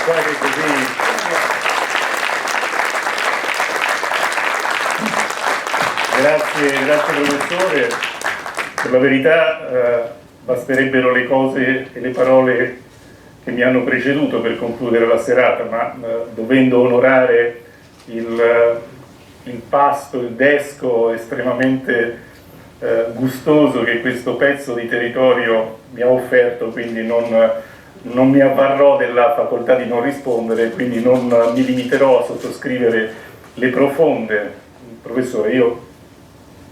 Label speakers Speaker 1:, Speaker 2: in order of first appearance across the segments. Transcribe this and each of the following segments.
Speaker 1: quasi così. Grazie professore. Per la verità basterebbero le cose e le parole che mi hanno preceduto per concludere la serata, ma dovendo onorare il pasto, il desco estremamente gustoso che questo pezzo di territorio mi ha offerto, quindi non mi avvarrò della facoltà di non rispondere, quindi non mi limiterò a sottoscrivere le profonde. Professore, io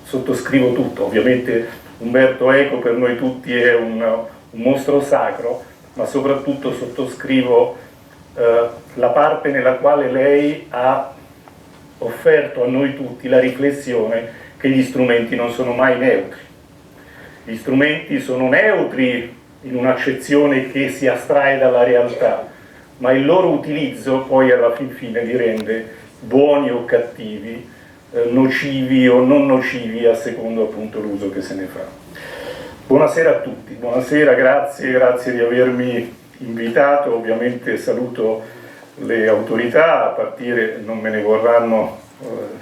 Speaker 1: sottoscrivo tutto, ovviamente Umberto Eco per noi tutti è un mostro sacro, ma soprattutto sottoscrivo la parte nella quale lei ha offerto a noi tutti la riflessione che gli strumenti non sono mai neutri. Gli strumenti sono neutri in un'accezione che si astrae dalla realtà, ma il loro utilizzo poi alla fin fine li rende buoni o cattivi, nocivi o non nocivi a secondo appunto l'uso che se ne fa. Buonasera a tutti, buonasera, grazie di avermi invitato. Ovviamente saluto le autorità, a partire, non me ne vorranno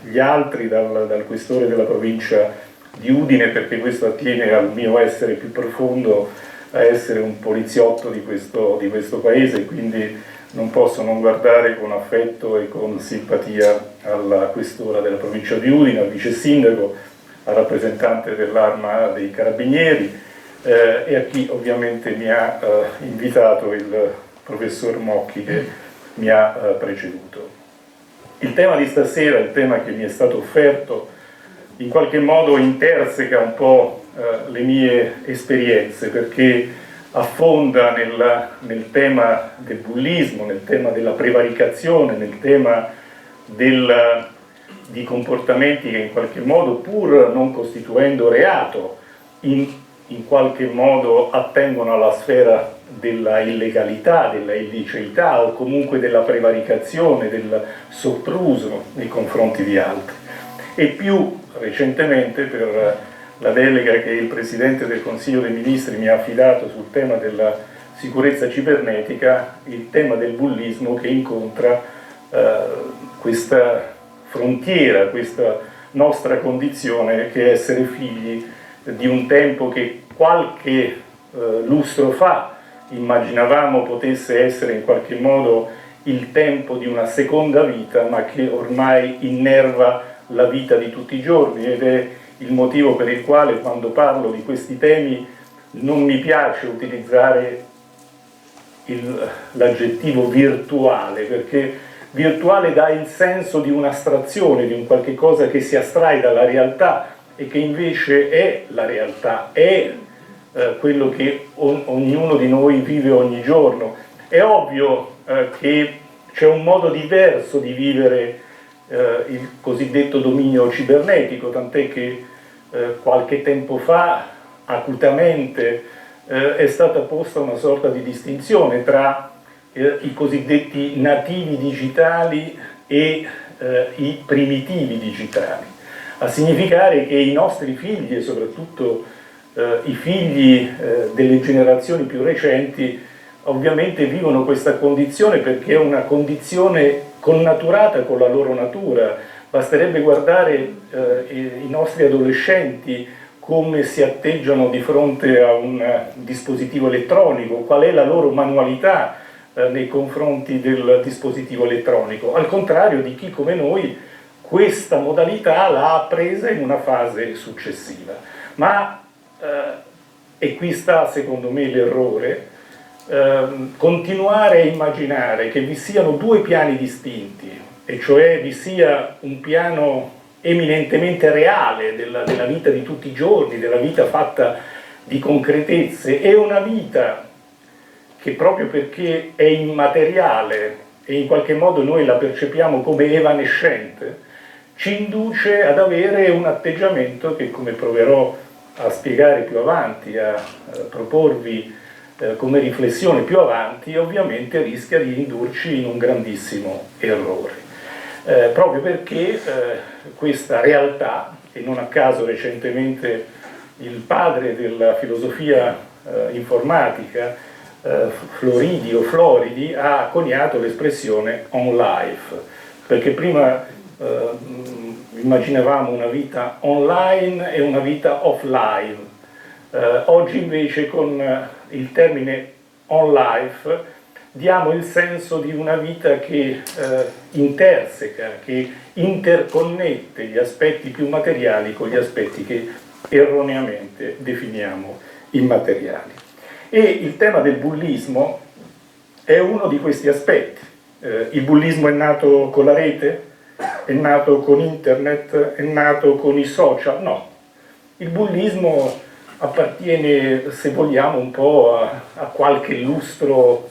Speaker 1: gli altri, dal questore della provincia di Udine, perché questo attiene al mio essere più profondo, a essere un poliziotto di questo paese, quindi non posso non guardare con affetto e con simpatia alla questora della provincia di Udine, al vice sindaco, al rappresentante dell'Arma dei Carabinieri e a chi ovviamente mi ha invitato, il professor Mocchi che mi ha preceduto. Il tema di stasera, il tema che mi è stato offerto, in qualche modo interseca un po' le mie esperienze, perché affonda nel tema del bullismo, nel tema della prevaricazione, nel tema di comportamenti che in qualche modo, pur non costituendo reato, in qualche modo attengono alla sfera della illegalità, della illiceità o comunque della prevaricazione, del sopruso nei confronti di altri. E più recentemente, per la delega che il Presidente del Consiglio dei Ministri mi ha affidato sul tema della sicurezza cibernetica, il tema del bullismo che incontra questa frontiera, questa nostra condizione che è essere figli di un tempo che qualche lustro fa immaginavamo potesse essere in qualche modo il tempo di una seconda vita, ma che ormai innerva la vita di tutti i giorni, ed è il motivo per il quale quando parlo di questi temi non mi piace utilizzare l'aggettivo virtuale, perché virtuale dà il senso di un'astrazione, di un qualche cosa che si astrae dalla realtà e che invece è la realtà, è quello che ognuno di noi vive ogni giorno. È ovvio che c'è un modo diverso di vivere il cosiddetto dominio cibernetico, tant'è che qualche tempo fa acutamente è stata posta una sorta di distinzione tra i cosiddetti nativi digitali e i primitivi digitali, a significare che i nostri figli, e soprattutto i figli delle generazioni più recenti, ovviamente vivono questa condizione perché è una condizione connaturata con la loro natura. Basterebbe guardare i nostri adolescenti come si atteggiano di fronte a un dispositivo elettronico, qual è la loro manualità nei confronti del dispositivo elettronico, al contrario di chi come noi questa modalità l'ha appresa in una fase successiva. Ma e qui sta secondo me l'errore, continuare a immaginare che vi siano due piani distinti, e cioè vi sia un piano eminentemente reale della vita di tutti i giorni, della vita fatta di concretezze, e una vita che proprio perché è immateriale e in qualche modo noi la percepiamo come evanescente, ci induce ad avere un atteggiamento che, come proverò a spiegare più avanti, a proporvi come riflessione più avanti, ovviamente rischia di indurci in un grandissimo errore. Proprio perché questa realtà, e non a caso recentemente il padre della filosofia informatica Floridi o Floridi ha coniato l'espressione on life, perché prima immaginavamo una vita online e una vita offline. Oggi invece con il termine on life diamo il senso di una vita che interseca, che interconnette gli aspetti più materiali con gli aspetti che erroneamente definiamo immateriali. E il tema del bullismo è uno di questi aspetti. Il bullismo è nato con la rete? È nato con internet? È nato con i social? No. Il bullismo appartiene, se vogliamo, un po' a qualche lustro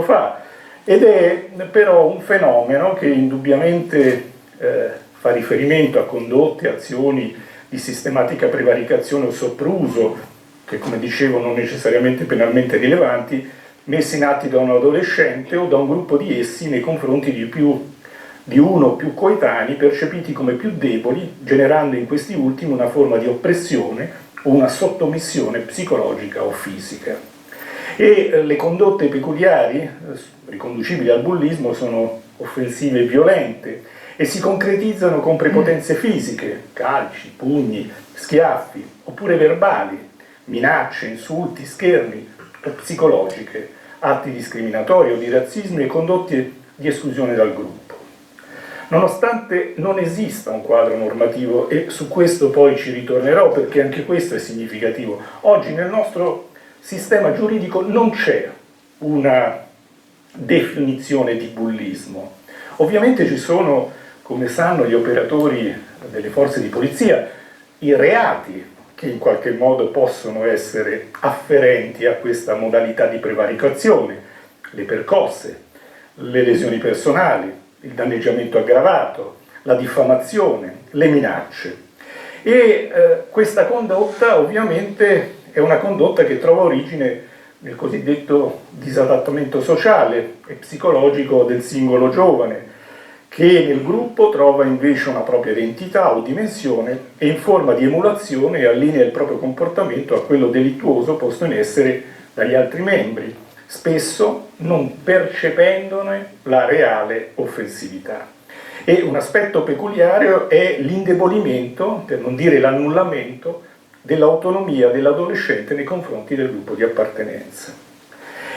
Speaker 1: fa, ed è però un fenomeno che indubbiamente fa riferimento a condotte, azioni di sistematica prevaricazione o soppruso, che come dicevo non necessariamente penalmente rilevanti, messi in atto da un adolescente o da un gruppo di essi nei confronti di uno o più coetanei percepiti come più deboli, generando in questi ultimi una forma di oppressione o una sottomissione psicologica o fisica. E le condotte peculiari, riconducibili al bullismo, sono offensive e violente e si concretizzano con prepotenze fisiche, calci, pugni, schiaffi, oppure verbali, minacce, insulti, scherni, o psicologiche, atti discriminatori o di razzismo e condotte di esclusione dal gruppo. Nonostante non esista un quadro normativo, e su questo poi ci ritornerò perché anche questo è significativo, oggi nel nostro sistema giuridico non c'è una definizione di bullismo. Ovviamente ci sono, come sanno gli operatori delle forze di polizia, i reati che in qualche modo possono essere afferenti a questa modalità di prevaricazione, le percosse, le lesioni personali, il danneggiamento aggravato, la diffamazione, le minacce. E questa condotta ovviamente è una condotta che trova origine nel cosiddetto disadattamento sociale e psicologico del singolo giovane, che nel gruppo trova invece una propria identità o dimensione e in forma di emulazione allinea il proprio comportamento a quello delittuoso posto in essere dagli altri membri, spesso non percependone la reale offensività. E un aspetto peculiare è l'indebolimento, per non dire l'annullamento, dell'autonomia dell'adolescente nei confronti del gruppo di appartenenza.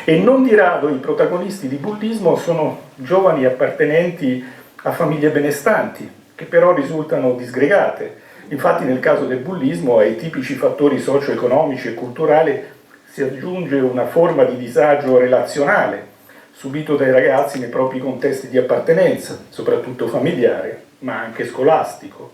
Speaker 1: E non di rado i protagonisti di bullismo sono giovani appartenenti a famiglie benestanti, che però risultano disgregate. Infatti nel caso del bullismo ai tipici fattori socio-economici e culturali si aggiunge una forma di disagio relazionale subito dai ragazzi nei propri contesti di appartenenza, soprattutto familiare, ma anche scolastico,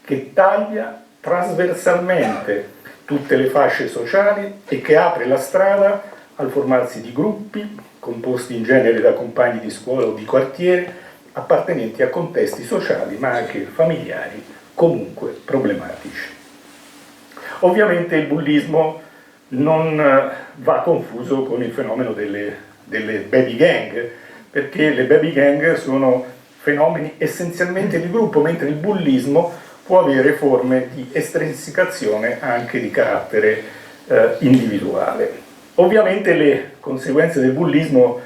Speaker 1: che taglia trasversalmente tutte le fasce sociali e che apre la strada al formarsi di gruppi, composti in genere da compagni di scuola o di quartiere, appartenenti a contesti sociali ma anche familiari, comunque problematici. Ovviamente il bullismo non va confuso con il fenomeno delle baby gang, perché le baby gang sono fenomeni essenzialmente di gruppo, mentre il bullismo può avere forme di estrinsecazione anche di carattere individuale. Ovviamente le conseguenze del bullismo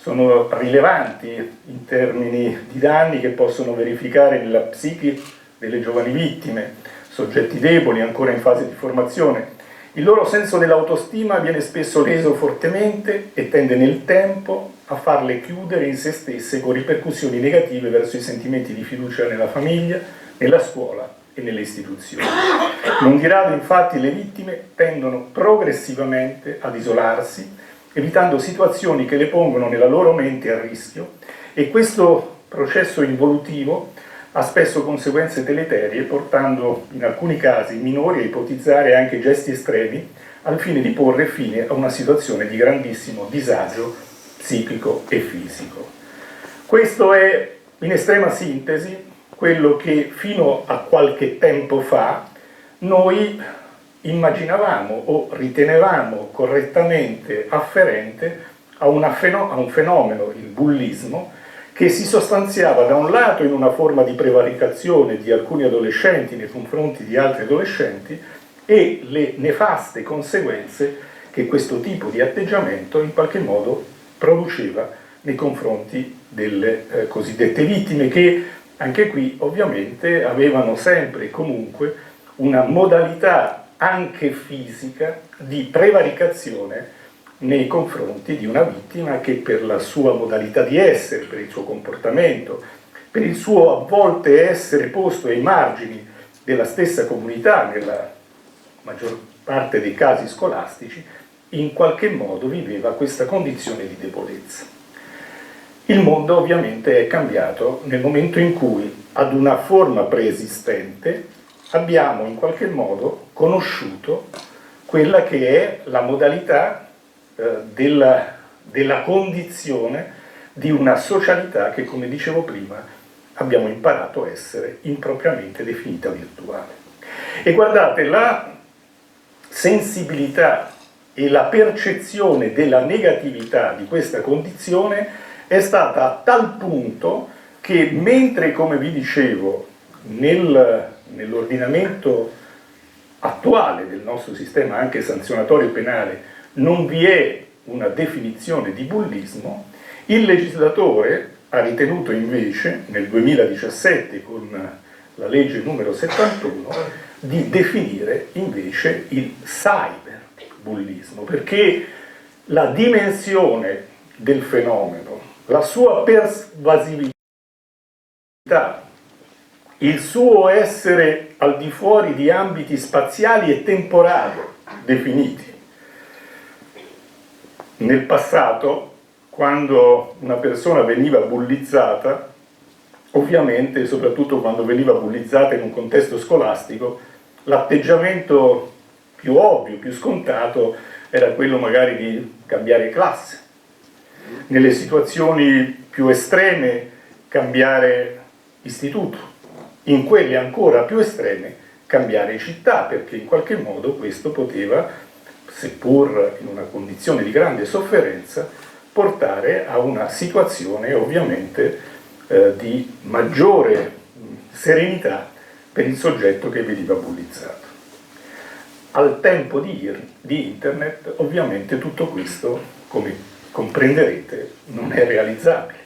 Speaker 1: sono rilevanti in termini di danni che possono verificare nella psiche delle giovani vittime, soggetti deboli ancora in fase di formazione. Il loro senso dell'autostima viene spesso leso fortemente e tende nel tempo a farle chiudere in se stesse con ripercussioni negative verso i sentimenti di fiducia nella famiglia, nella scuola e nelle istituzioni. Non di rado infatti le vittime tendono progressivamente ad isolarsi, evitando situazioni che le pongono nella loro mente a rischio, e questo processo involutivo ha spesso conseguenze deleterie, portando in alcuni casi i minori a ipotizzare anche gesti estremi al fine di porre fine a una situazione di grandissimo disagio psichico e fisico. Questo è, in estrema sintesi, quello che fino a qualche tempo fa noi immaginavamo o ritenevamo correttamente afferente a un fenomeno, il bullismo, che si sostanziava da un lato in una forma di prevaricazione di alcuni adolescenti nei confronti di altri adolescenti e le nefaste conseguenze che questo tipo di atteggiamento in qualche modo produceva nei confronti delle cosiddette vittime, che anche qui ovviamente avevano sempre e comunque una modalità anche fisica di prevaricazione nei confronti di una vittima che per la sua modalità di essere, per il suo comportamento, per il suo a volte essere posto ai margini della stessa comunità, nella maggior parte dei casi scolastici, in qualche modo viveva questa condizione di debolezza. Il mondo ovviamente è cambiato nel momento in cui ad una forma preesistente abbiamo in qualche modo conosciuto quella che è la modalità della condizione di una socialità che, come dicevo prima, abbiamo imparato a essere impropriamente definita virtuale. E guardate, la sensibilità e la percezione della negatività di questa condizione è stata a tal punto che, mentre, come vi dicevo, nell'ordinamento attuale del nostro sistema anche sanzionatorio penale non vi è una definizione di bullismo, il legislatore ha ritenuto invece nel 2017 con la legge numero 71 di definire invece il cyberbullismo, perché la dimensione del fenomeno, la sua pervasività, il suo essere al di fuori di ambiti spaziali e temporali definiti. Nel passato, quando una persona veniva bullizzata, ovviamente, soprattutto quando veniva bullizzata in un contesto scolastico, l'atteggiamento più ovvio, più scontato, era quello magari di cambiare classe. Nelle situazioni più estreme, cambiare istituto. In quelle ancora più estreme, cambiare città, perché in qualche modo questo poteva, seppur in una condizione di grande sofferenza, portare a una situazione ovviamente di maggiore serenità per il soggetto che veniva bullizzato. Al tempo di internet ovviamente tutto questo, come comprenderete, non è realizzabile,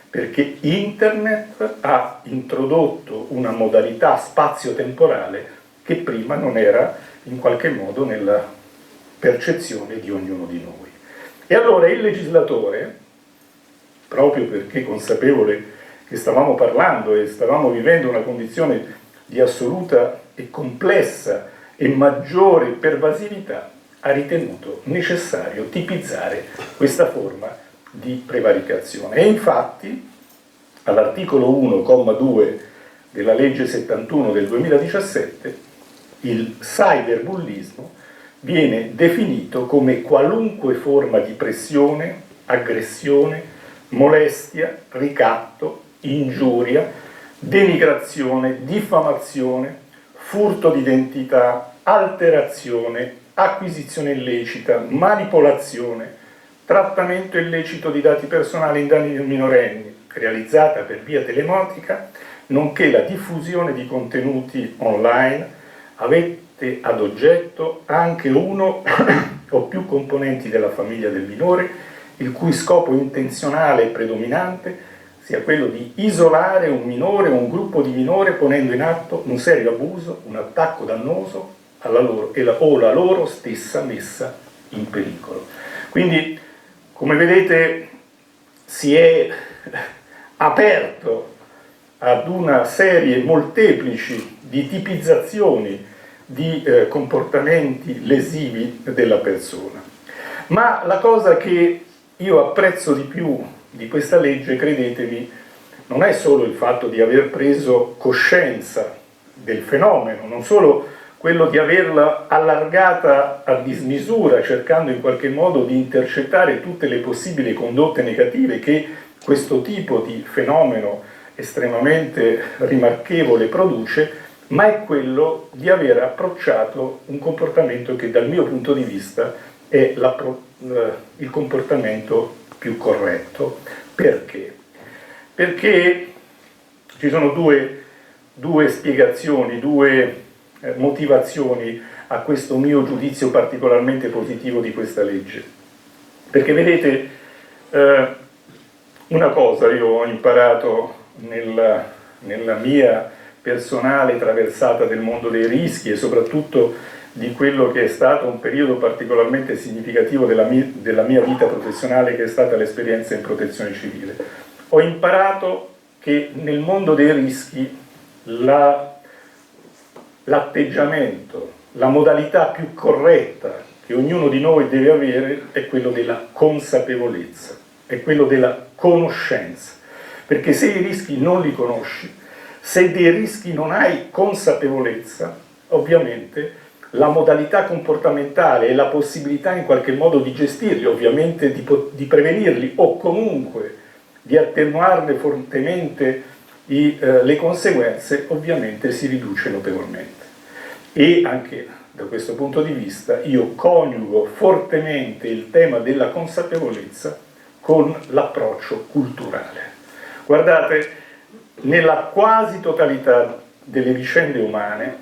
Speaker 1: perché internet ha introdotto una modalità spazio-temporale che prima non era in qualche modo nella percezione di ognuno di noi. E allora il legislatore, proprio perché consapevole che stavamo parlando e stavamo vivendo una condizione di assoluta e complessa e maggiore pervasività, ha ritenuto necessario tipizzare questa forma di prevaricazione. E infatti, all'articolo 1,2 della legge 71 del 2017, il cyberbullismo viene definito come qualunque forma di pressione, aggressione, molestia, ricatto, ingiuria, denigrazione, diffamazione, furto d'identità, alterazione, acquisizione illecita, manipolazione, trattamento illecito di dati personali in danni di minorenni, realizzata per via telematica, nonché la diffusione di contenuti online avente ad oggetto anche uno o più componenti della famiglia del minore, il cui scopo intenzionale e predominante sia quello di isolare un minore o un gruppo di minore ponendo in atto un serio abuso, un attacco dannoso o la loro stessa messa in pericolo. Quindi, come vedete, si è aperto ad una serie molteplici di tipizzazioni di comportamenti lesivi della persona. Ma la cosa che io apprezzo di più di questa legge, credetemi, non è solo il fatto di aver preso coscienza del fenomeno, non solo quello di averla allargata a dismisura, cercando in qualche modo di intercettare tutte le possibili condotte negative che questo tipo di fenomeno estremamente rimarchevole produce, ma è quello di aver approcciato un comportamento che dal mio punto di vista è il comportamento più corretto. Perché? Perché ci sono due spiegazioni, due motivazioni a questo mio giudizio particolarmente positivo di questa legge. Perché vedete, una cosa io ho imparato nella mia personale traversata del mondo dei rischi e soprattutto di quello che è stato un periodo particolarmente significativo della mia vita professionale, che è stata l'esperienza in protezione civile. Ho imparato che nel mondo dei rischi l'atteggiamento, la modalità più corretta che ognuno di noi deve avere è quello della consapevolezza, è quello della conoscenza, perché se i rischi non li conosci, se dei rischi non hai consapevolezza, ovviamente la modalità comportamentale e la possibilità in qualche modo di gestirli, ovviamente di prevenirli o comunque di attenuarne fortemente le conseguenze, ovviamente si riduce notevolmente. E anche da questo punto di vista io coniugo fortemente il tema della consapevolezza con l'approccio culturale. Guardate, nella quasi totalità delle vicende umane,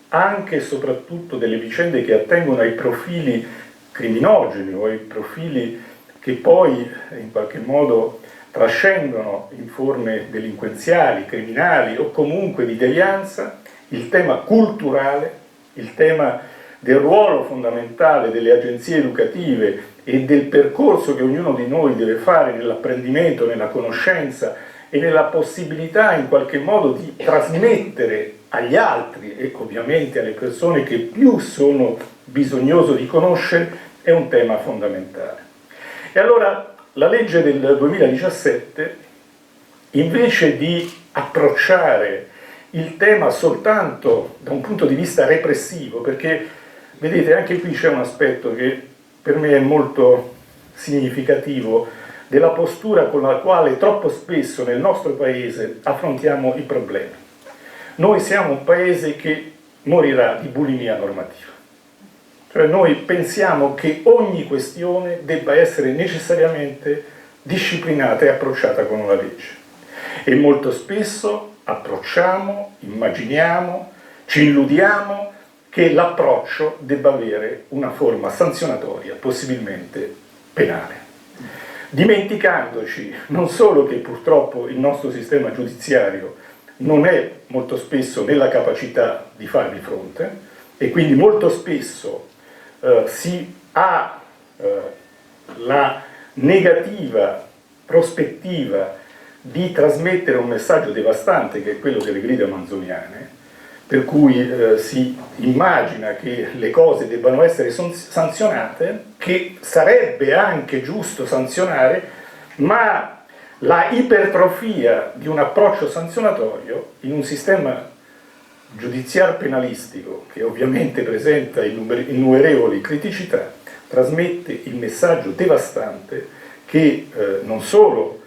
Speaker 1: anche e soprattutto delle vicende che attengono ai profili criminogeni o ai profili che poi in qualche modo trascendono in forme delinquenziali, criminali o comunque di devianza, il tema culturale, il tema del ruolo fondamentale delle agenzie educative e del percorso che ognuno di noi deve fare nell'apprendimento, nella conoscenza e nella possibilità in qualche modo di trasmettere agli altri e ovviamente alle persone che più sono bisognose di conoscere, è un tema fondamentale. E allora la legge del 2017, invece di approcciare il tema soltanto da un punto di vista repressivo, perché vedete anche qui c'è un aspetto che per me è molto significativo della postura con la quale troppo spesso nel nostro paese affrontiamo i problemi. Noi siamo un paese che morirà di bulimia normativa. Cioè noi pensiamo che ogni questione debba essere necessariamente disciplinata e approcciata con una legge. E molto spesso approcciamo, immaginiamo, ci illudiamo che l'approccio debba avere una forma sanzionatoria, possibilmente penale. Dimenticandoci non solo che purtroppo il nostro sistema giudiziario non è molto spesso nella capacità di farvi fronte e quindi molto spesso si ha la negativa prospettiva di trasmettere un messaggio devastante che è quello delle grida manzoniane, per cui si immagina che le cose debbano essere sanzionate, che sarebbe anche giusto sanzionare, ma la ipertrofia di un approccio sanzionatorio in un sistema giudiziario penalistico che ovviamente presenta innumerevoli criticità trasmette il messaggio devastante che non solo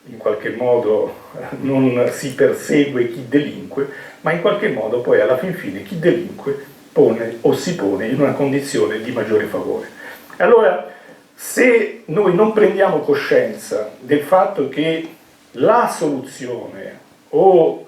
Speaker 1: in qualche modo non si persegue chi delinque, ma in qualche modo poi alla fin fine chi delinque pone o si pone in una condizione di maggiore favore. Allora, se noi non prendiamo coscienza del fatto che la soluzione o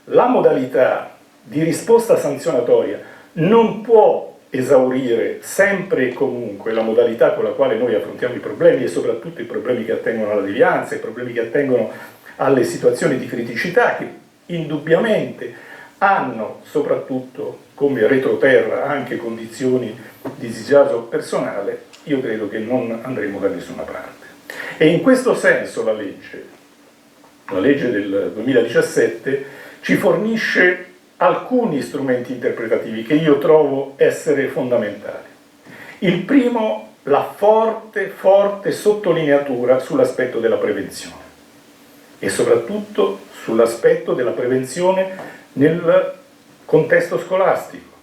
Speaker 1: la modalità di risposta sanzionatoria non può esaurire sempre e comunque la modalità con la quale noi affrontiamo i problemi e soprattutto i problemi che attengono alla devianza, i problemi che attengono alle situazioni di criticità che indubbiamente hanno soprattutto come retroterra anche condizioni di disagio personale, io credo che non andremo da nessuna parte. E in questo senso la legge del 2017 ci fornisce alcuni strumenti interpretativi che io trovo essere fondamentali. Il primo, la forte sottolineatura sull'aspetto della prevenzione e soprattutto sull'aspetto della prevenzione nel contesto scolastico,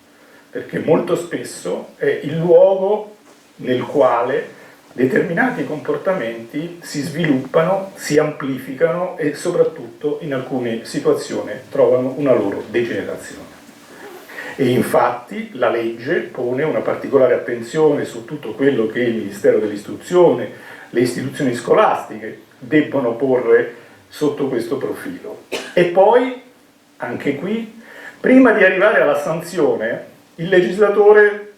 Speaker 1: perché molto spesso è il luogo nel quale determinati comportamenti si sviluppano, si amplificano e soprattutto in alcune situazioni trovano una loro degenerazione. E infatti la legge pone una particolare attenzione su tutto quello che il Ministero dell'Istruzione, le istituzioni scolastiche debbono porre sotto questo profilo. E poi, anche qui, Prima di arrivare alla sanzione, il legislatore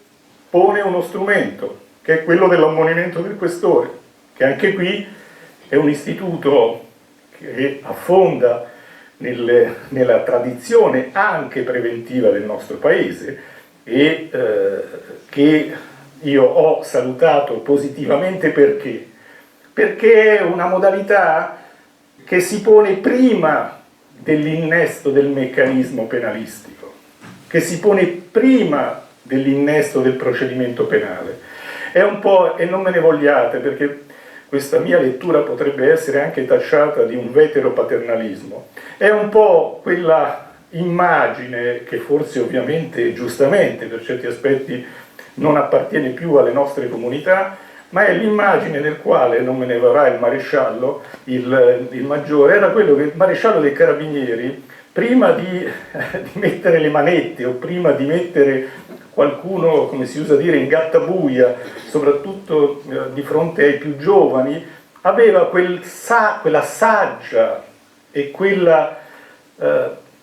Speaker 1: pone uno strumento, che è quello dell'ammonimento del questore, che anche qui è un istituto che affonda nella tradizione anche preventiva del nostro paese e che io ho salutato positivamente perché è una modalità che si pone prima dell'innesto del meccanismo penalistico, che si pone prima dell'innesto del procedimento penale. È un po', e non me ne vogliate perché questa mia lettura potrebbe essere anche tacciata di un veteropaternalismo, è un po' quella immagine che forse ovviamente giustamente per certi aspetti non appartiene più alle nostre comunità, ma è l'immagine nel quale, non me ne vorrà il maresciallo, il maggiore, era quello che il maresciallo dei carabinieri, prima di mettere le manette o prima di mettere qualcuno, come si usa dire, in gattabuia, soprattutto di fronte ai più giovani, aveva quella saggia e quella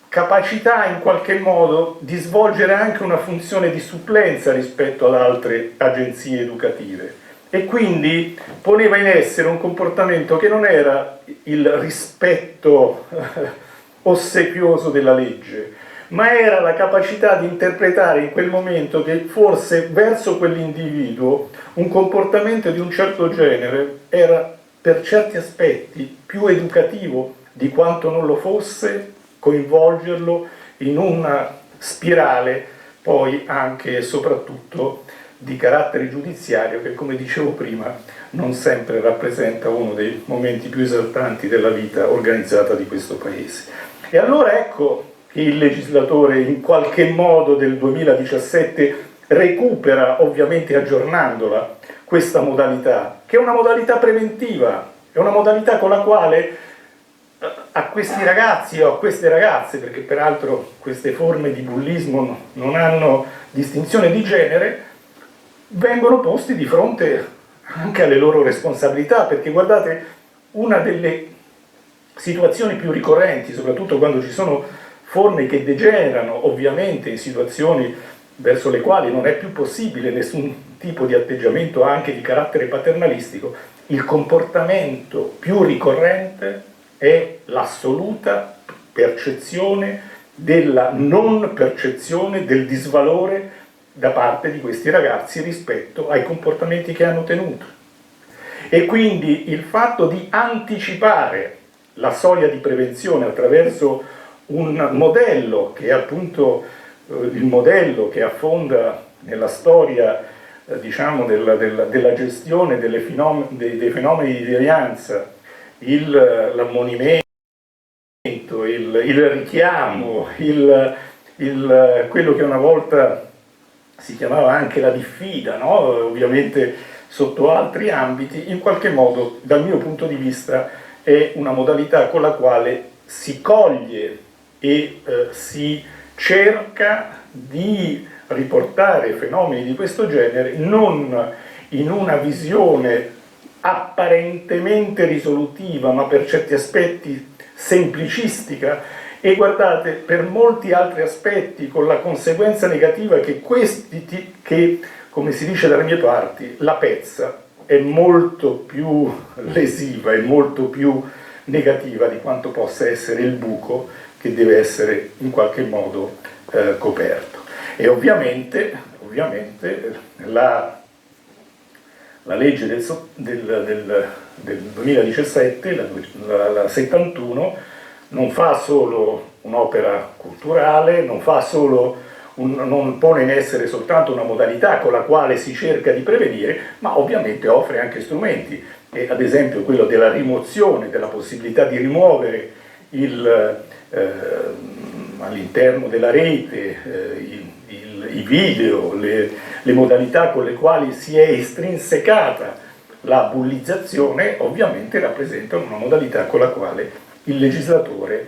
Speaker 1: capacità in qualche modo di svolgere anche una funzione di supplenza rispetto ad altre agenzie educative. E quindi poneva in essere un comportamento che non era il rispetto ossequioso della legge, ma era la capacità di interpretare in quel momento che forse verso quell'individuo un comportamento di un certo genere era per certi aspetti più educativo di quanto non lo fosse coinvolgerlo in una spirale poi anche e soprattutto di carattere giudiziario che, come dicevo prima, non sempre rappresenta uno dei momenti più esaltanti della vita organizzata di questo Paese. E allora ecco che il legislatore in qualche modo del 2017 recupera, ovviamente aggiornandola, questa modalità, che è una modalità preventiva, è una modalità con la quale a questi ragazzi o a queste ragazze, perché peraltro queste forme di bullismo non hanno distinzione di genere, vengono posti di fronte anche alle loro responsabilità, perché guardate, una delle situazioni più ricorrenti, soprattutto quando ci sono forme che degenerano ovviamente in situazioni verso le quali non è più possibile nessun tipo di atteggiamento anche di carattere paternalistico, il comportamento più ricorrente è l'assoluta percezione della non percezione del disvalore da parte di questi ragazzi rispetto ai comportamenti che hanno tenuto. E quindi il fatto di anticipare la soglia di prevenzione attraverso un modello che è appunto il modello che affonda nella storia diciamo della gestione dei fenomeni di devianza, l'ammonimento, il richiamo, quello che una volta si chiamava anche la diffida, no? Ovviamente sotto altri ambiti, in qualche modo dal mio punto di vista è una modalità con la quale si coglie e si cerca di riportare fenomeni di questo genere non in una visione apparentemente risolutiva, ma per certi aspetti semplicistica, e guardate, per molti altri aspetti, con la conseguenza negativa che come si dice dalle mie parti, la pezza è molto più lesiva e molto più negativa di quanto possa essere il buco che deve essere in qualche modo coperto. E ovviamente la legge del 2017, la 71, non fa solo un'opera culturale, non pone in essere soltanto una modalità con la quale si cerca di prevenire, ma ovviamente offre anche strumenti, e ad esempio quello della rimozione, della possibilità di rimuovere all'interno della rete i video, le modalità con le quali si è estrinsecata la bullizzazione, ovviamente rappresentano una modalità con la quale il legislatore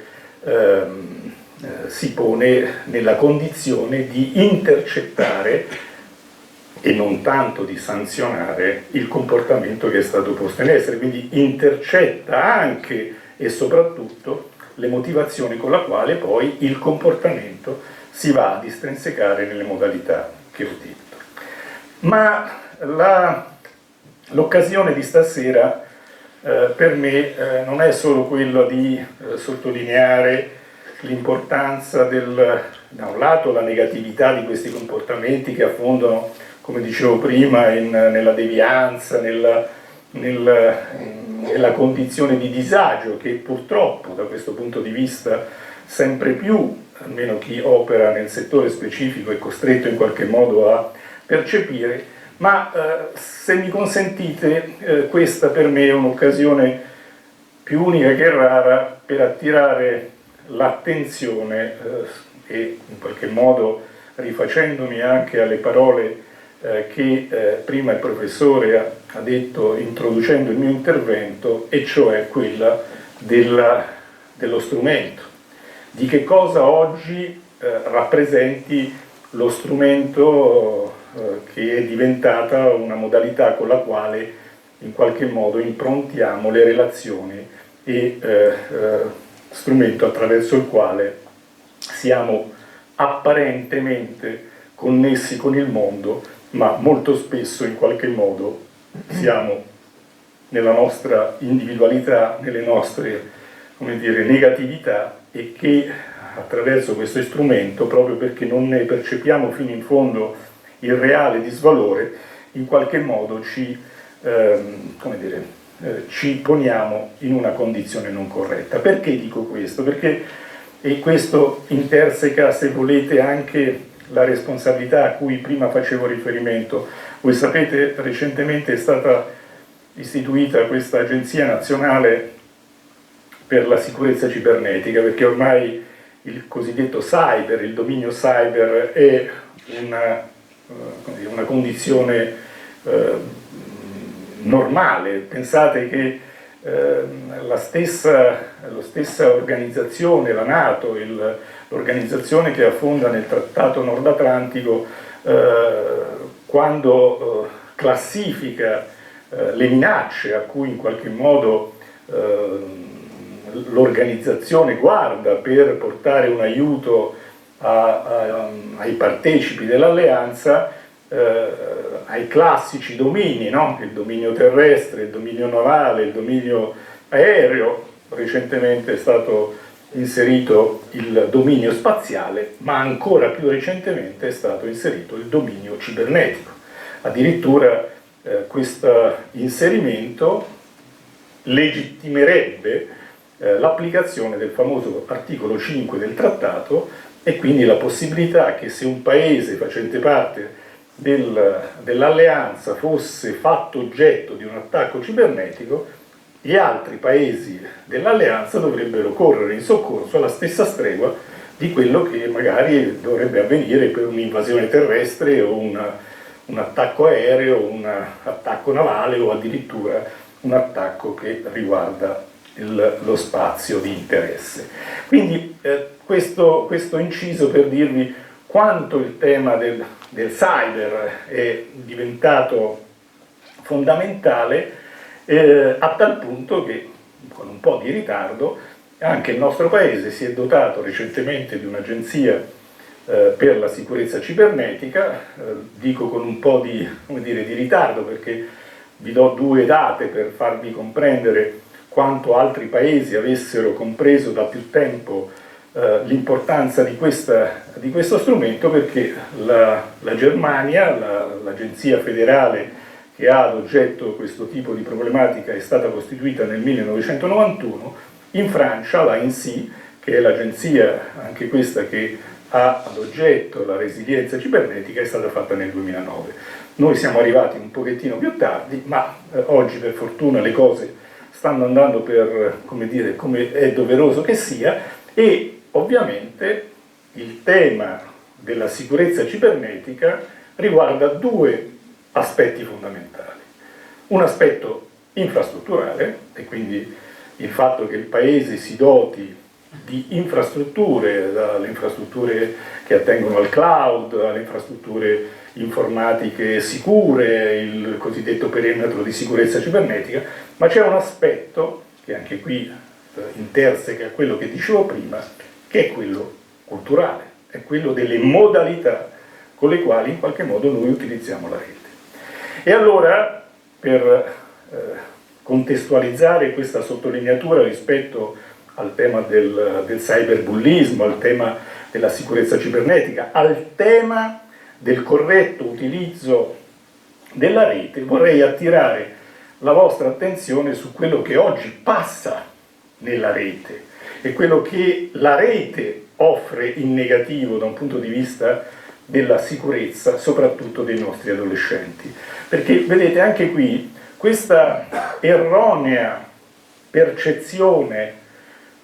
Speaker 1: si pone nella condizione di intercettare e non tanto di sanzionare il comportamento che è stato posto in essere, quindi intercetta anche e soprattutto le motivazioni con la quale poi il comportamento si va ad estrinsecare nelle modalità che ho detto. Ma l'occasione di stasera per me non è solo quello di sottolineare l'importanza da un lato la negatività di questi comportamenti che affondano, come dicevo prima, nella devianza, nella condizione di disagio che purtroppo da questo punto di vista sempre più, almeno chi opera nel settore specifico, è costretto in qualche modo a percepire, ma se mi consentite questa per me è un'occasione più unica che rara per attirare l'attenzione e in qualche modo rifacendomi anche alle parole che prima il professore ha detto introducendo il mio intervento, e cioè quella dello strumento, di che cosa oggi rappresenti lo strumento che è diventata una modalità con la quale in qualche modo improntiamo le relazioni e strumento attraverso il quale siamo apparentemente connessi con il mondo, ma molto spesso in qualche modo siamo nella nostra individualità, nelle nostre, come dire, negatività, e che attraverso questo strumento, proprio perché non ne percepiamo fino in fondo il reale disvalore, in qualche modo ci poniamo in una condizione non corretta. Perché dico questo? Perché e questo interseca, se volete, anche la responsabilità a cui prima facevo riferimento. Voi sapete, recentemente è stata istituita questa Agenzia Nazionale per la Sicurezza Cibernetica, perché ormai il cosiddetto cyber, il dominio cyber è una condizione normale. Pensate che la stessa organizzazione, la NATO, l'organizzazione che affonda nel Trattato Nord Atlantico, quando classifica le minacce a cui in qualche modo l'organizzazione guarda per portare un aiuto ai partecipi dell'alleanza, ai classici domini, no? Il dominio terrestre, il dominio navale, il dominio aereo, recentemente è stato inserito il dominio spaziale, ma ancora più recentemente è stato inserito il dominio cibernetico. Addirittura questo inserimento legittimerebbe l'applicazione del famoso articolo 5 del trattato, e quindi la possibilità che se un paese facente parte dell'alleanza fosse fatto oggetto di un attacco cibernetico, gli altri paesi dell'alleanza dovrebbero correre in soccorso alla stessa stregua di quello che magari dovrebbe avvenire per un'invasione terrestre o un attacco aereo, un attacco navale o addirittura un attacco che riguarda lo spazio di interesse. Quindi questo inciso per dirvi quanto il tema del cyber è diventato fondamentale, a tal punto che con un po' di ritardo anche il nostro paese si è dotato recentemente di un'agenzia per la sicurezza cibernetica, dico con un po' di ritardo perché vi do due date per farvi comprendere quanto altri paesi avessero compreso da più tempo l'importanza di questo strumento, perché la Germania, l'agenzia federale che ha ad oggetto questo tipo di problematica, è stata costituita nel 1991, in Francia l'ANSSI, che è l'agenzia anche questa che ha ad oggetto la resilienza cibernetica, è stata fatta nel 2009. Noi siamo arrivati un pochettino più tardi, ma oggi per fortuna le cose stanno andando per, come è doveroso che sia, e ovviamente il tema della sicurezza cibernetica riguarda due aspetti fondamentali. Un aspetto infrastrutturale, e quindi il fatto che il Paese si doti di infrastrutture, dalle infrastrutture che attengono al cloud, alle infrastrutture informatiche sicure, il cosiddetto perimetro di sicurezza cibernetica, ma c'è un aspetto che anche qui interseca quello che dicevo prima, che è quello culturale, è quello delle modalità con le quali in qualche modo noi utilizziamo la rete. E allora, per contestualizzare questa sottolineatura rispetto al tema del cyberbullismo, al tema della sicurezza cibernetica, al tema del corretto utilizzo della rete, vorrei attirare la vostra attenzione su quello che oggi passa nella rete e quello che la rete offre in negativo da un punto di vista della sicurezza, soprattutto dei nostri adolescenti. Perché vedete anche qui questa erronea percezione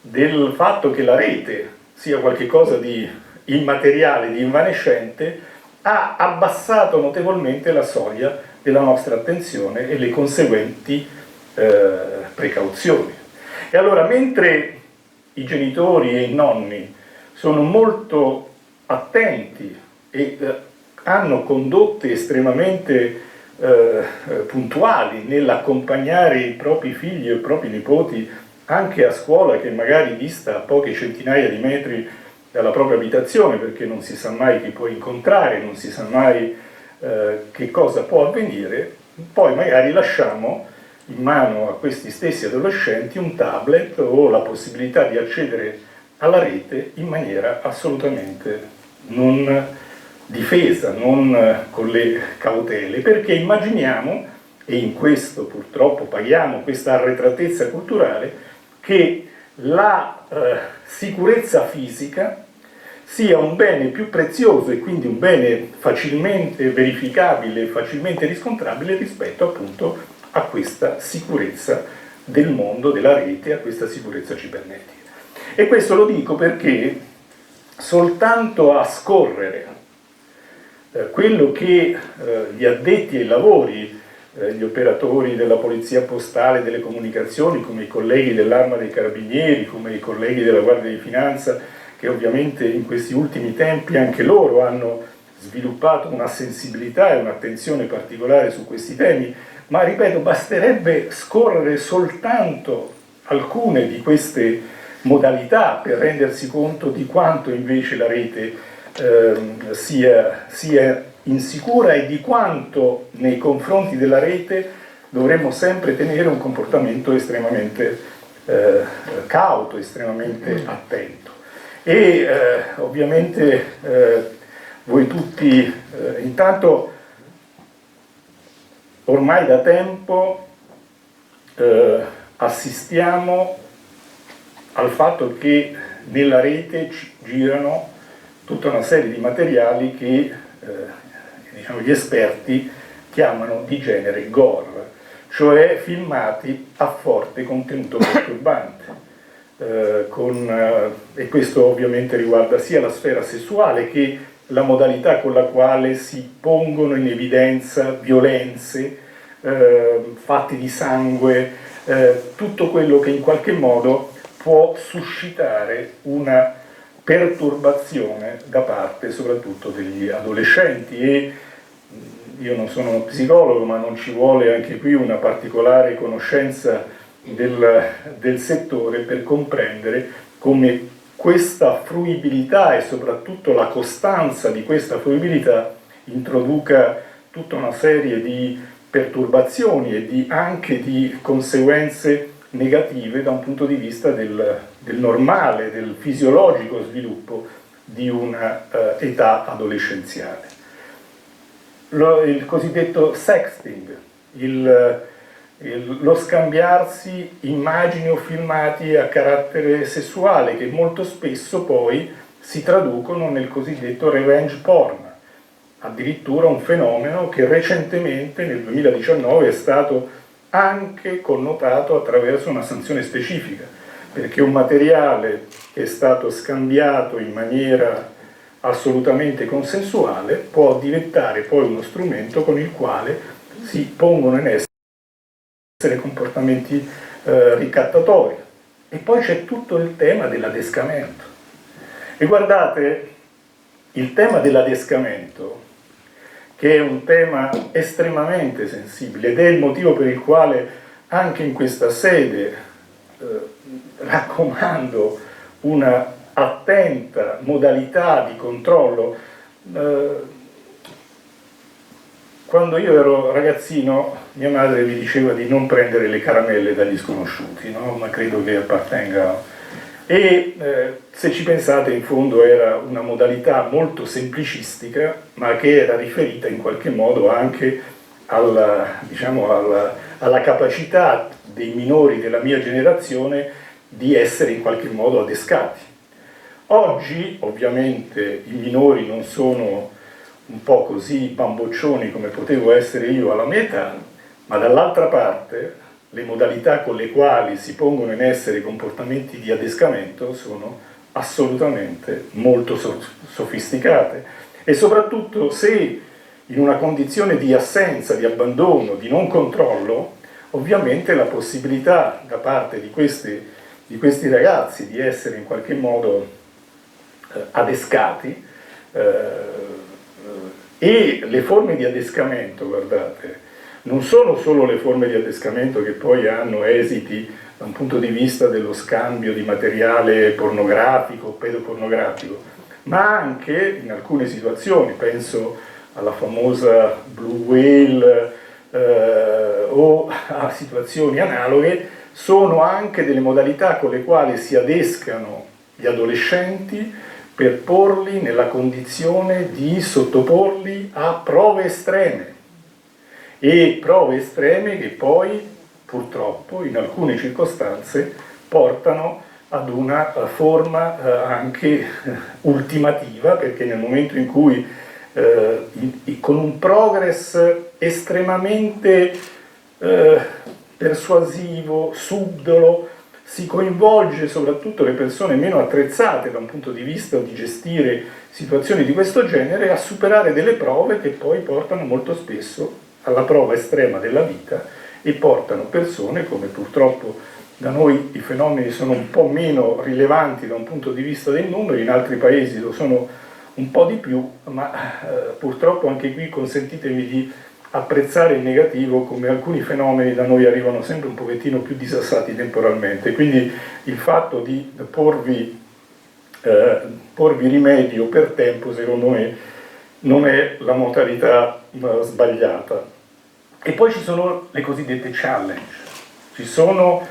Speaker 1: del fatto che la rete sia qualcosa di immateriale, di invanescente, ha abbassato notevolmente la soglia della nostra attenzione e le conseguenti precauzioni. E allora, mentre i genitori e i nonni sono molto attenti e hanno condotte estremamente puntuali nell'accompagnare i propri figli e i propri nipoti anche a scuola, che magari dista a poche centinaia di metri dalla propria abitazione, perché non si sa mai chi può incontrare, non si sa mai che cosa può avvenire, poi magari lasciamo in mano a questi stessi adolescenti un tablet o la possibilità di accedere alla rete in maniera assolutamente non difesa, non con le cautele, perché immaginiamo, e in questo purtroppo paghiamo questa arretratezza culturale, che la sicurezza fisica sia un bene più prezioso e quindi un bene facilmente verificabile, facilmente riscontrabile rispetto appunto a questa sicurezza del mondo, della rete, a questa sicurezza cibernetica. E questo lo dico perché soltanto a scorrere quello che gli addetti ai lavori, gli operatori della polizia postale, delle comunicazioni, come i colleghi dell'Arma dei Carabinieri, come i colleghi della Guardia di Finanza, che ovviamente in questi ultimi tempi anche loro hanno sviluppato una sensibilità e un'attenzione particolare su questi temi, ma ripeto, basterebbe scorrere soltanto alcune di queste modalità per rendersi conto di quanto invece la rete sia insicura e di quanto nei confronti della rete dovremmo sempre tenere un comportamento estremamente cauto, estremamente attento. E ovviamente voi tutti intanto ormai da tempo assistiamo al fatto che nella rete girano tutta una serie di materiali che diciamo, gli esperti chiamano di genere gore, cioè filmati a forte contenuto perturbante, e questo ovviamente riguarda sia la sfera sessuale che la modalità con la quale si pongono in evidenza violenze, fatti di sangue, tutto quello che in qualche modo può suscitare una perturbazione da parte soprattutto degli adolescenti. E io non sono uno psicologo, ma non ci vuole anche qui una particolare conoscenza del settore per comprendere come questa fruibilità e soprattutto la costanza di questa fruibilità introduca tutta una serie di perturbazioni e anche di conseguenze negative da un punto di vista del normale, del fisiologico sviluppo di una età adolescenziale. Il cosiddetto sexting, lo scambiarsi immagini o filmati a carattere sessuale, che molto spesso poi si traducono nel cosiddetto revenge porn, addirittura un fenomeno che recentemente nel 2019 è stato anche connotato attraverso una sanzione specifica, perché un materiale che è stato scambiato in maniera assolutamente consensuale può diventare poi uno strumento con il quale si pongono in essere comportamenti ricattatori. E poi c'è tutto il tema dell'adescamento. E guardate, il tema dell'adescamento, che è un tema estremamente sensibile ed è il motivo per il quale anche in questa sede raccomando una attenta modalità di controllo. Quando io ero ragazzino mia madre mi diceva di non prendere le caramelle dagli sconosciuti, no? Ma credo che appartenga... E se ci pensate, in fondo era una modalità molto semplicistica, ma che era riferita in qualche modo anche alla, diciamo, alla capacità dei minori della mia generazione di essere in qualche modo adescati. Oggi ovviamente i minori non sono un po' così bamboccioni come potevo essere io alla mia età, ma dall'altra parte le modalità con le quali si pongono in essere comportamenti di adescamento sono assolutamente molto sofisticate, e soprattutto se in una condizione di assenza, di abbandono, di non controllo, ovviamente la possibilità da parte di questi ragazzi di essere in qualche modo adescati, e le forme di adescamento, guardate, non sono solo le forme di adescamento che poi hanno esiti da un punto di vista dello scambio di materiale pornografico o pedopornografico, ma anche in alcune situazioni, penso alla famosa Blue Whale o a situazioni analoghe, sono anche delle modalità con le quali si adescano gli adolescenti per porli nella condizione di sottoporli a prove estreme, e prove estreme che poi purtroppo in alcune circostanze portano ad una forma anche ultimativa, perché nel momento in cui con un progress estremamente persuasivo, subdolo, si coinvolge soprattutto le persone meno attrezzate da un punto di vista di gestire situazioni di questo genere a superare delle prove che poi portano molto spesso alla prova estrema della vita e portano persone, come purtroppo da noi i fenomeni sono un po' meno rilevanti da un punto di vista dei numeri, in altri paesi lo sono un po' di più, ma purtroppo anche qui consentitemi di apprezzare in negativo come alcuni fenomeni da noi arrivano sempre un pochettino più disassati temporalmente, quindi il fatto di porvi rimedio per tempo secondo me non è la modalità sbagliata. E poi ci sono le cosiddette challenge, ci sono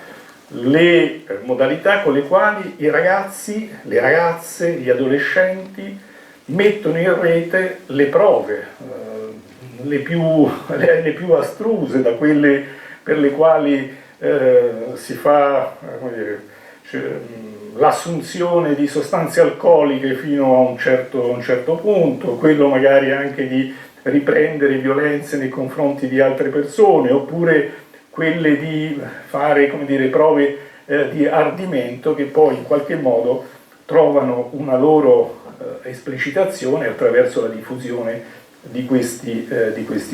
Speaker 1: le modalità con le quali i ragazzi, le ragazze, gli adolescenti mettono in rete le prove, le più astruse, da quelle per le quali si fa l'assunzione di sostanze alcoliche fino a un certo punto, quello magari anche di riprendere violenze nei confronti di altre persone, oppure quelle di fare, come dire, prove di ardimento che poi in qualche modo trovano una loro esplicitazione attraverso la diffusione di questi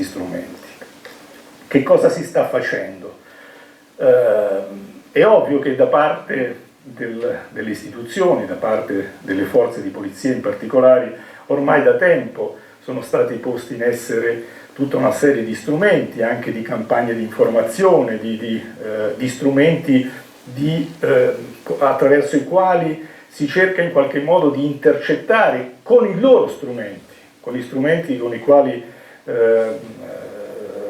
Speaker 1: strumenti. Che cosa si sta facendo? È ovvio che da parte delle istituzioni, da parte delle forze di polizia in particolare, ormai da tempo sono stati posti in essere tutta una serie di strumenti, anche di campagne di informazione, di strumenti attraverso i quali si cerca in qualche modo di intercettare con i loro strumenti, con gli strumenti con i quali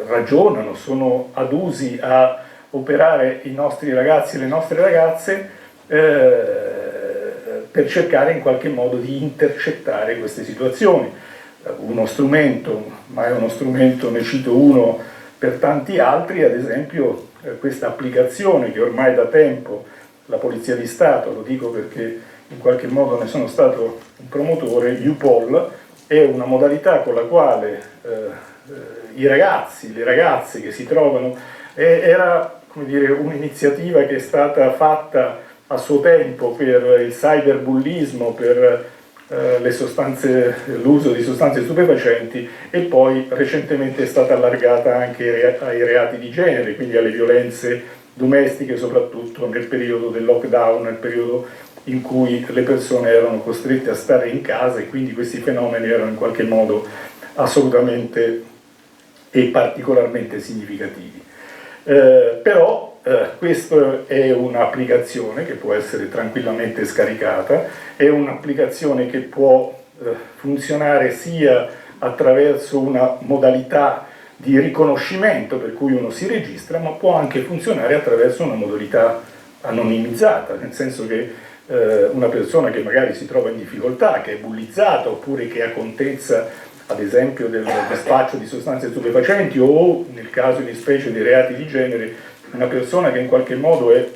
Speaker 1: ragionano, sono adusi a operare i nostri ragazzi e le nostre ragazze, per cercare in qualche modo di intercettare queste situazioni. Uno strumento, ma è uno strumento, ne cito uno per tanti altri, ad esempio questa applicazione che ormai da tempo la Polizia di Stato, lo dico perché in qualche modo ne sono stato un promotore, UPOL, è una modalità con la quale i ragazzi, le ragazze che si trovano, era, come dire, un'iniziativa che è stata fatta a suo tempo per il cyberbullismo, per l'uso di sostanze stupefacenti, e poi recentemente è stata allargata anche ai reati di genere, quindi alle violenze domestiche, soprattutto nel periodo del lockdown, nel periodo in cui le persone erano costrette a stare in casa e quindi questi fenomeni erano in qualche modo assolutamente e particolarmente significativi. Però questa è un'applicazione che può essere tranquillamente scaricata, è un'applicazione che può funzionare sia attraverso una modalità di riconoscimento per cui uno si registra, ma può anche funzionare attraverso una modalità anonimizzata, nel senso che una persona che magari si trova in difficoltà, che è bullizzata oppure che ha contezza ad esempio del spaccio di sostanze stupefacenti o nel caso di specie di reati di genere, una persona che in qualche modo è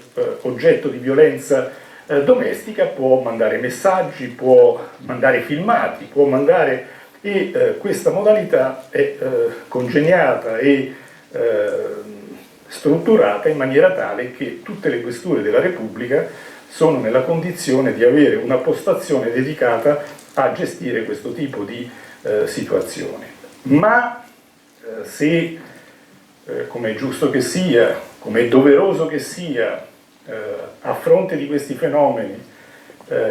Speaker 1: oggetto di violenza domestica può mandare messaggi, può mandare filmati, può mandare e questa modalità è congegnata e strutturata in maniera tale che tutte le questure della Repubblica sono nella condizione di avere una postazione dedicata a gestire questo tipo di situazioni. Ma se, come è giusto che sia, come è doveroso che sia, a fronte di questi fenomeni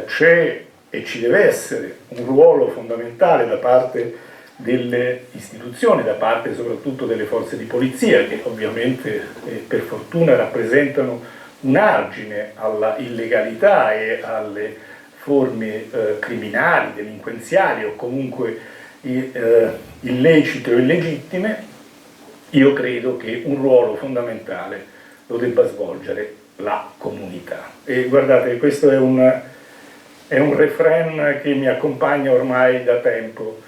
Speaker 1: c'è e ci deve essere un ruolo fondamentale da parte delle istituzioni, da parte soprattutto delle forze di polizia, che ovviamente per fortuna rappresentano un argine alla illegalità e alle forme criminali, delinquenziali o comunque illecite o illegittime. Io credo che un ruolo fondamentale lo debba svolgere la comunità. E guardate, questo è un refrain che mi accompagna ormai da tempo,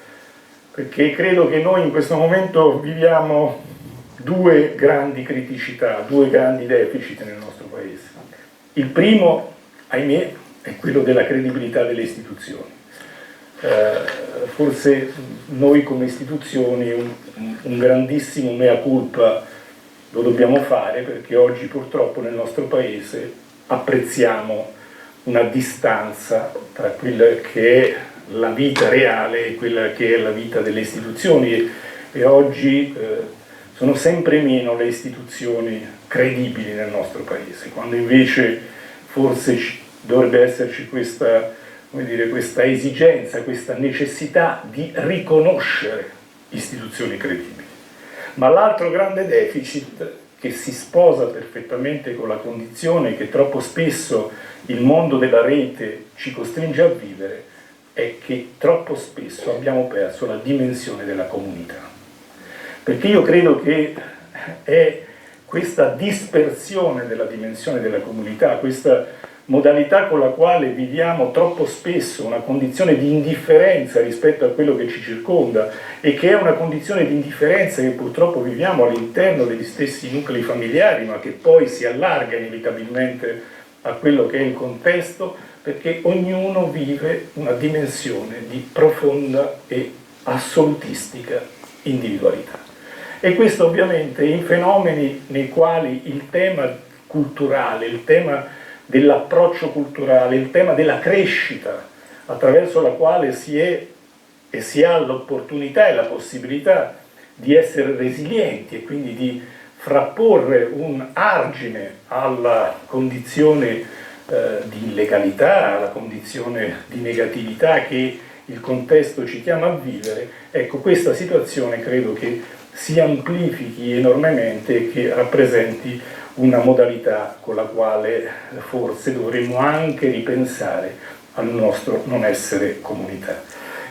Speaker 1: perché credo che noi in questo momento viviamo due grandi criticità, due grandi deficit nel nostro Paese. Il primo, ahimè, è quello della credibilità delle istituzioni. Forse noi come istituzioni un grandissimo mea culpa lo dobbiamo fare, perché oggi purtroppo nel nostro Paese apprezziamo una distanza tra quella che è la vita reale e quella che è la vita delle istituzioni e oggi sono sempre meno le istituzioni credibili nel nostro Paese, quando invece forse dovrebbe esserci questa, come dire, questa esigenza, questa necessità di riconoscere istituzioni credibili. Ma l'altro grande deficit, che si sposa perfettamente con la condizione che troppo spesso il mondo della rete ci costringe a vivere, è che troppo spesso abbiamo perso la dimensione della comunità. Perché io credo che è questa dispersione della dimensione della comunità, questa modalità con la quale viviamo troppo spesso una condizione di indifferenza rispetto a quello che ci circonda e che è una condizione di indifferenza che purtroppo viviamo all'interno degli stessi nuclei familiari, ma che poi si allarga inevitabilmente a quello che è il contesto, perché ognuno vive una dimensione di profonda e assolutistica individualità. E questo ovviamente in fenomeni nei quali il tema culturale, il tema dell'approccio culturale, il tema della crescita, attraverso la quale si è e si ha l'opportunità e la possibilità di essere resilienti e quindi di frapporre un argine alla condizione di illegalità, alla condizione di negatività che il contesto ci chiama a vivere. Ecco, questa situazione credo che si amplifichi enormemente e che rappresenti una modalità con la quale forse dovremmo anche ripensare al nostro non essere comunità.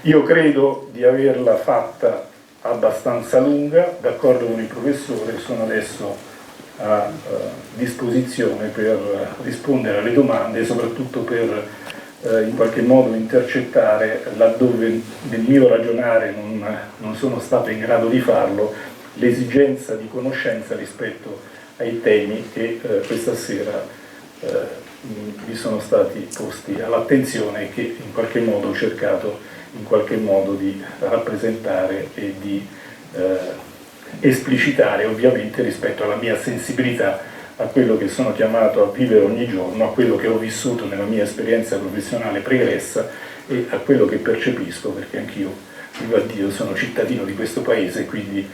Speaker 1: Io credo di averla fatta abbastanza lunga, d'accordo con il professore, sono adesso a disposizione per rispondere alle domande e soprattutto per in qualche modo intercettare, laddove nel mio ragionare non sono stato in grado di farlo, l'esigenza di conoscenza rispetto ai temi che questa sera vi sono stati posti all'attenzione e che in qualche modo ho cercato in qualche modo di rappresentare e di esplicitare, ovviamente rispetto alla mia sensibilità a quello che sono chiamato a vivere ogni giorno, a quello che ho vissuto nella mia esperienza professionale pregressa e a quello che percepisco, perché anch'io, viva Dio, sono cittadino di questo paese, quindi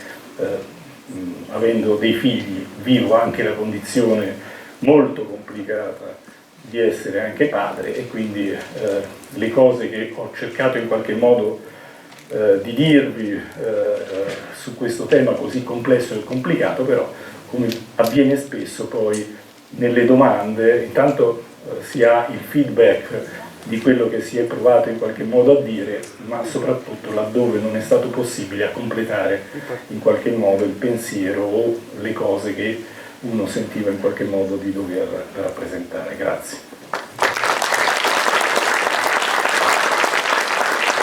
Speaker 1: avendo dei figli vivo anche la condizione molto complicata di essere anche padre e quindi le cose che ho cercato in qualche modo di dirvi su questo tema così complesso e complicato, però come avviene spesso poi nelle domande, intanto si ha il feedback di quello che si è provato in qualche modo a dire, ma soprattutto laddove non è stato possibile a completare in qualche modo il pensiero o le cose che uno sentiva in qualche modo di dover rappresentare. Grazie.